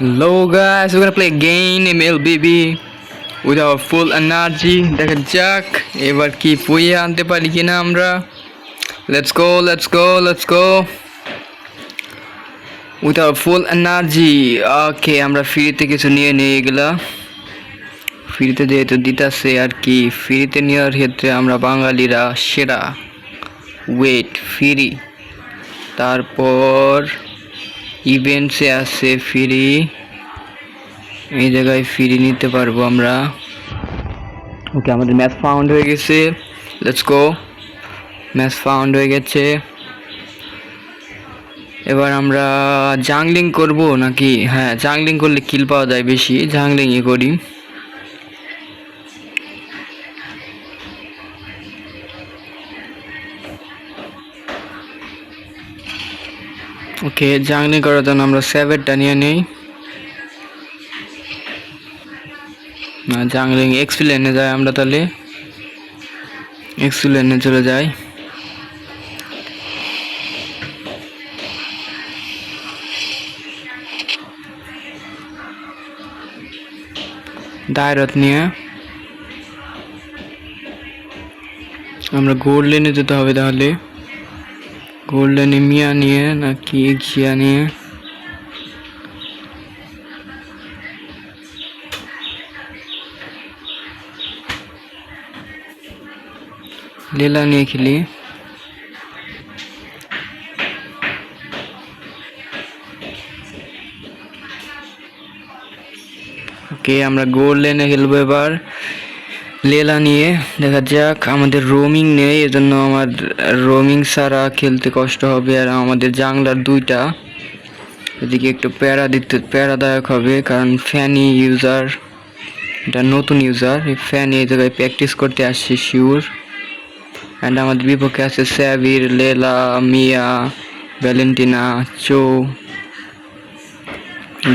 Hello guys, we're gonna play again MLBB with our full energy. দেখা যাক এবার কি পুয়ে আনতে পারি কিনা আমরা. Let's go with our full energy. ওকে, আমরা ফ্রিতে কিছু নিয়ে নিয়ে এগুলা ফ্রিতে যেহেতু দিতেছে আর কি, ফ্রিতে নেওয়ার ক্ষেত্রে আমরা বাঙালিরা সেরা. ওয়েট, ফ্রি, তারপর ইভেন্টসে আছে ফ্রি, এই জায়গায় ফ্রি নিতে পারবো আমরা. ওকে, আমাদের ম্যাচ ফাউন্ড হয়ে গেছে. লেটস গো, ম্যাচ ফাউন্ড হয়ে গেছে. এবার আমরা জাংলিং করব নাকি? হ্যাঁ, জাংলিং করলে কিল পাওয়া যায় বেশি, জাংলিংই করি. ওকে, জাংলিং করার জন্য আমরা সেভেরটা নিয়ে নেই. না, জাংলিং এক্সপি লেনে যাই আমরা, তাহলে এক্সপি লেনে চলে যাই. দায়রত নিয়ে আমরা গোল্ড লেনে যেতে হবে. তাহলে গোল্ড লেনে মিয়া নিয়ে নাকি জিয়া নিয়ে? লেলা নিয়ে খেলি. ওকে, আমরা গোল্ড লেনে খেলবো এবার লেলা নিয়ে. দেখা যাক, আমাদের রোমিং নেই, এজন্য আমার রোমিং ছাড়া খেলতে কষ্ট হবে. আর আমাদের জাংলার দুইটা, এদিকে একটু প্যারাদায়ক হবে, কারণ ফ্যানি ইউজার, এটা নতুন ইউজার. এই ফ্যানি এই জায়গায় প্র্যাকটিস করতে আসছে শিওর. অ্যান্ড আমাদের বিপক্ষে আছে স্যাভির, লেলা, মিয়া, ভ্যালেন্টিনা, চো.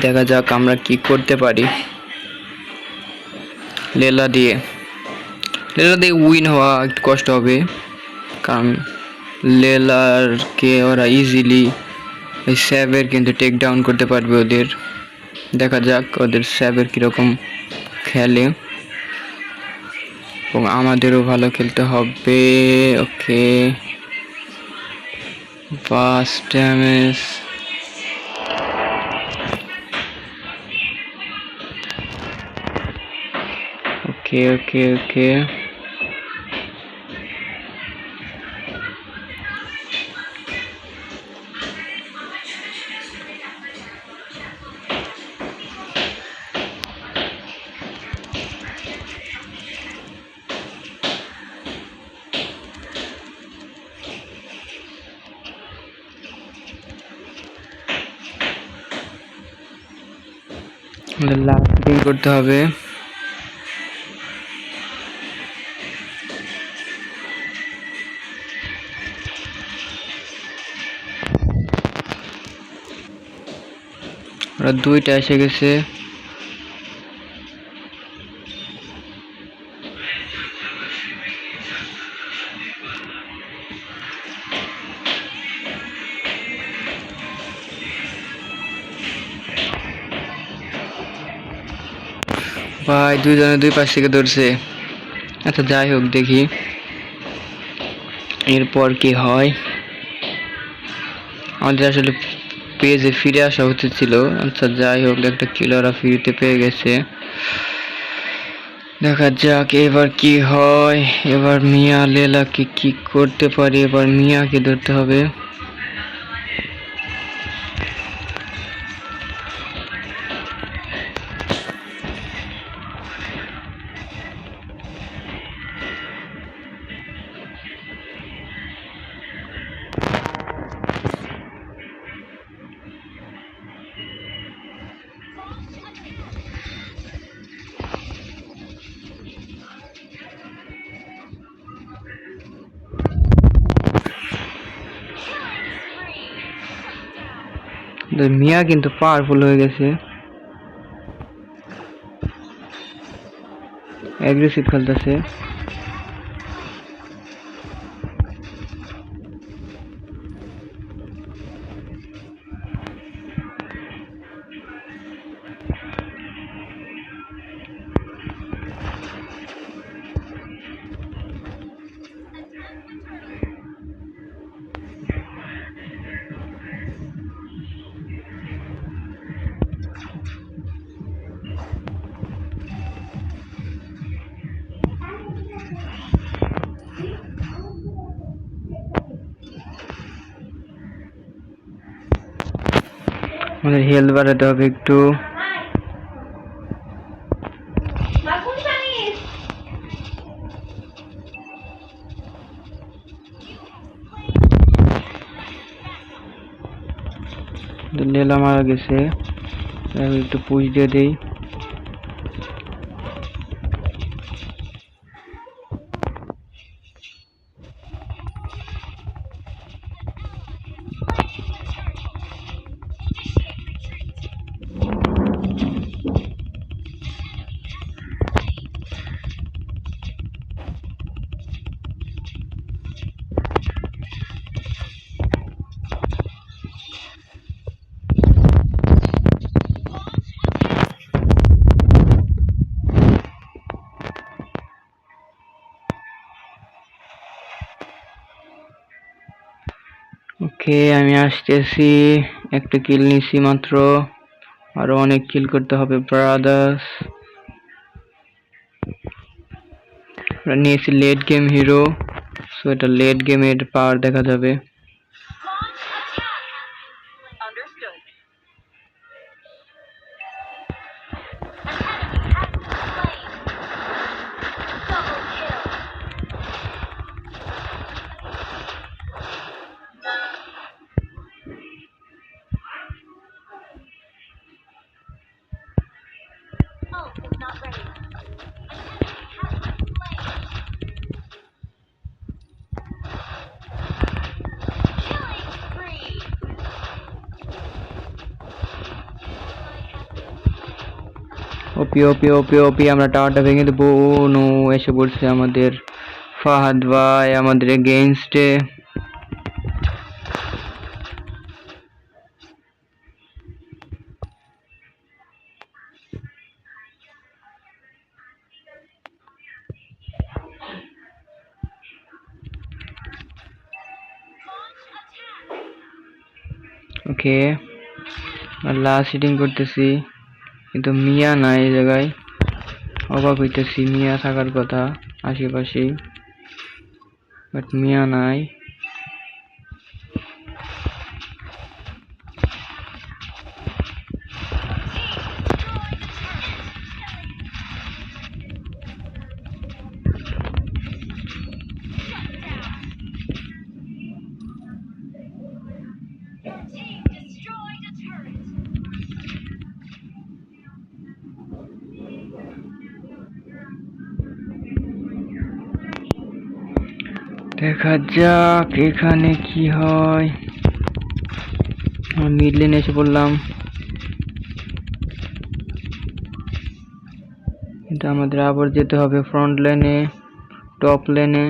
দেখা যাক আমরা কি করতে পারি. লেলা দিয়ে উইন হওয়া একটু কষ্ট হবে, কারণ লেলারকে ওরা ইজিলি এই স্যাবের কিন্তু টেক ডাউন করতে পারবে ওদের. দেখা যাক ওদের স্যাবের কীরকম খেলে, এবং আমাদেরও ভালো খেলতে হবে. Okay, fast damage. Okay last game করতে হবে. ওরা দুইটা এসে গেছে. ভাই, দুইজনে দুই পাশ থেকে ধরছে. আচ্ছা, যাই হোক, দেখি এরপর কি হয়. আমাদের আসলে পেজে ফিরে আসা উচিত ছিল. আচ্ছা, যাই হোক, একটা কিলাররা ফ্রিতে পেয়ে গেছে. দেখা যাক এবার কি হয়. এবার মিয়া লেলাকে কি করতে পারি. এবার মিয়াকে ধরতে হবে. মিয়া কিন্তু পাওয়ারফুল হয়ে গেছে, অ্যাগ্রেসিভ খেলতেছে. আমাদের হেলথ বাড়াতে হবে একটু। লেলা মারা গেছে, একটু পুশ দিয়ে দেই। ওকে, আমি আসতেছি। একটা কিল নিছি মাত্র, আরো অনেক কিল করতে হবে ব্রাদার্স। আমরা নিয়েছি লেট গেম হিরো, সো এটা লেট গেমের পাওয়ার দেখা যাবে। ওপি ওপি ওপি ওপি, আমরা টাওয়ারটা ভেঙে দেবো। নো, এসে পড়ছে আমাদের ফাহাদ ভাই আমাদের এগেইনস্টে। ওকে, লাস্ট হিটিং করতেছি, কিন্তু মিয়া নাই এই জায়গায়। অবাক হইতেছি, মিয়া থাকার কথা আশেপাশে, বাট মিয়া নাই। দেখা যাক এখানে কি হয়। মিড লেনে এসে পড়লাম, কিন্তু আমাদের আবার যেতে হবে ফ্রন্ট লাইনে, টপ লাইনে।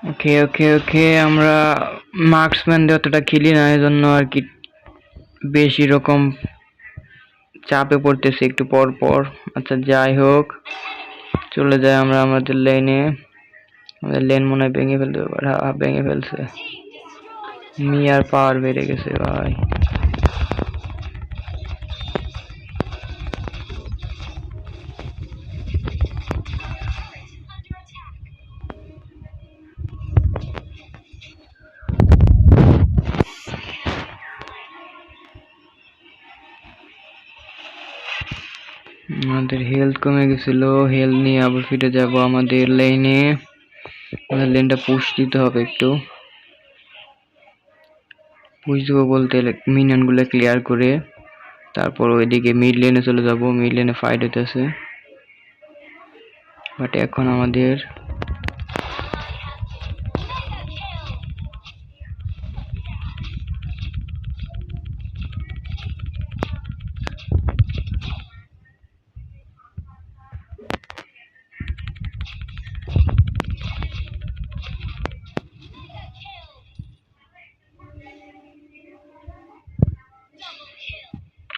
ওকে ওকে ওকে, আমরা মার্কসম্যান দিয়ে অতটা খেলি না, এই জন্য আর কি বেশি রকম চাপে পড়তেছে একটু পর পর। আচ্ছা যাই হোক, চলে যাই আমরা আমাদের লেনে। আমাদের লেন মনে হয় ভেঙে ফেলতে পারে, ভেঙে ফেলছে। মিয়ার পাওয়ার বেড়ে গেছে ভাই। আমাদের হেলথ কমে গেছিল, হেলথ নিয়ে আবার ফিরে যাব আমাদের লেনে। আমাদের লেনটা পুশ দিতে হবে একটু। পুশ দেবো বলতে মিনিয়ন গুলো ক্লিয়ার করে তারপর ওইদিকে মিড লেনে চলে যাব। মিড লেনে ফাইট হইতেছে, বাট এখন আমাদের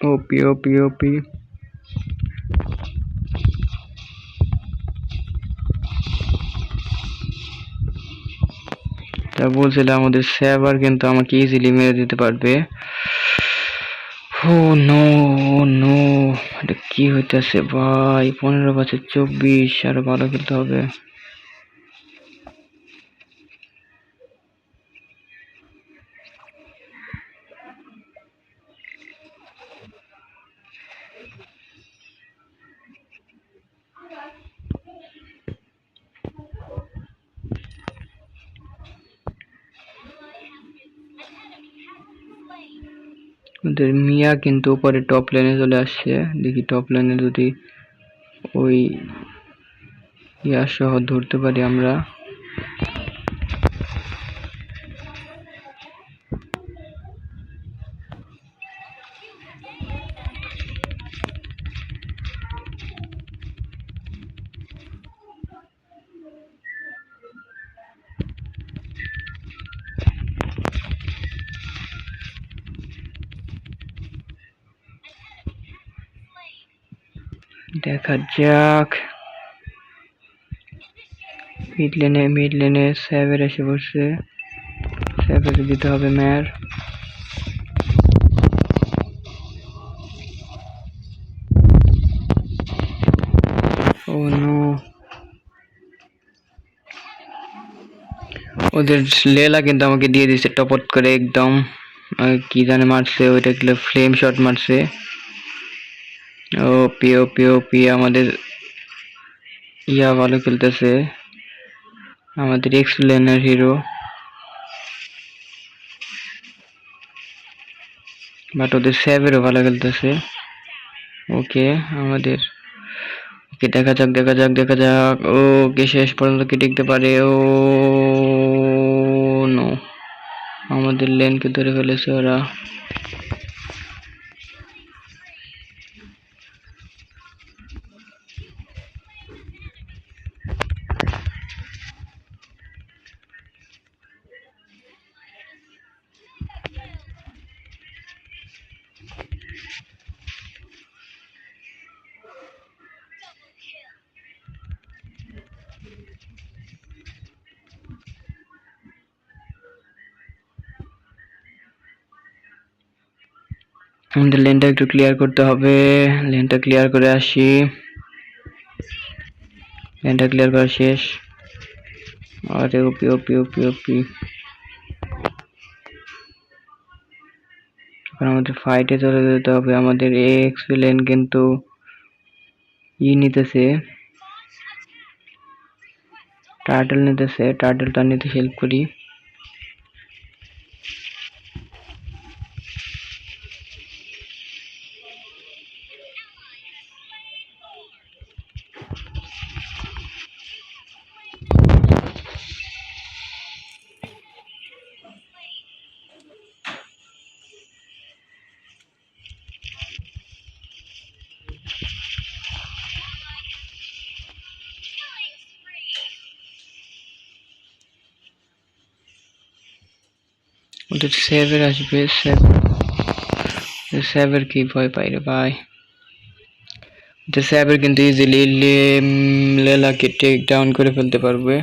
ওপি ওপি ওপি। তা বলছিলাম আমাদের সেভার কিন্তু আমাকে ইজিলি মেরে দিতে পারবে। ও নো নো, এটা কি হইতেছে ভাই? 15/24, আরো ভালো খেলতে হবে। ওদের মিয়া কিন্তু উপরে টপ লাইনে চলে আসছে, দেখি টপ লাইনে যদি ওই ইয়া সহ ধরতে পারি আমরা। দেখা যাক। মিড লেনে স্যাভের এসে বসছে, স্যাভেরকে দিতে হবে ম্যার। ও নো, ওদের লেলা কিন্তু আমাকে দিয়ে দিচ্ছে টপট করে একদম। কি জানে মারছে, ওইটা গেলে ফ্লেম শট মারছে। ওপি ওপি ওপি, আমাদের ইয়া ভালো খেলতেছে, আমাদের এক্স লেনের হিরো। বাট ওদের স্যাভেরও ভালো খেলতেছে। ওকে আমাদের, ওকে দেখা যাক দেখা যাক দেখা যাক। ওকে শেষ পর্যন্ত কি টিকতে পারে? ও নো, আমাদের লেনকে ধরে ফেলেছে ওরা। আমাদের লেনটা একটু ক্লিয়ার করতে হবে, লেনটা ক্লিয়ার করে আসি। লেনটা ক্লিয়ার করা শেষ। আরে ওপি ওপি ওপি ওপি, আমাদের ফাইটে চলে যেতে হবে। আমাদের এক্স লেন কিন্তু নিতেছে, টার্টল নিতেছে, টার্টলটা নিতে হেল্প করি। ওদের সেভের আসবে, সেভের কি ভয় পাই রে ভাই। ওদের সেভের কিন্তু ইজিলি লেলাকে টেক ডাউন করে ফেলতে পারবে।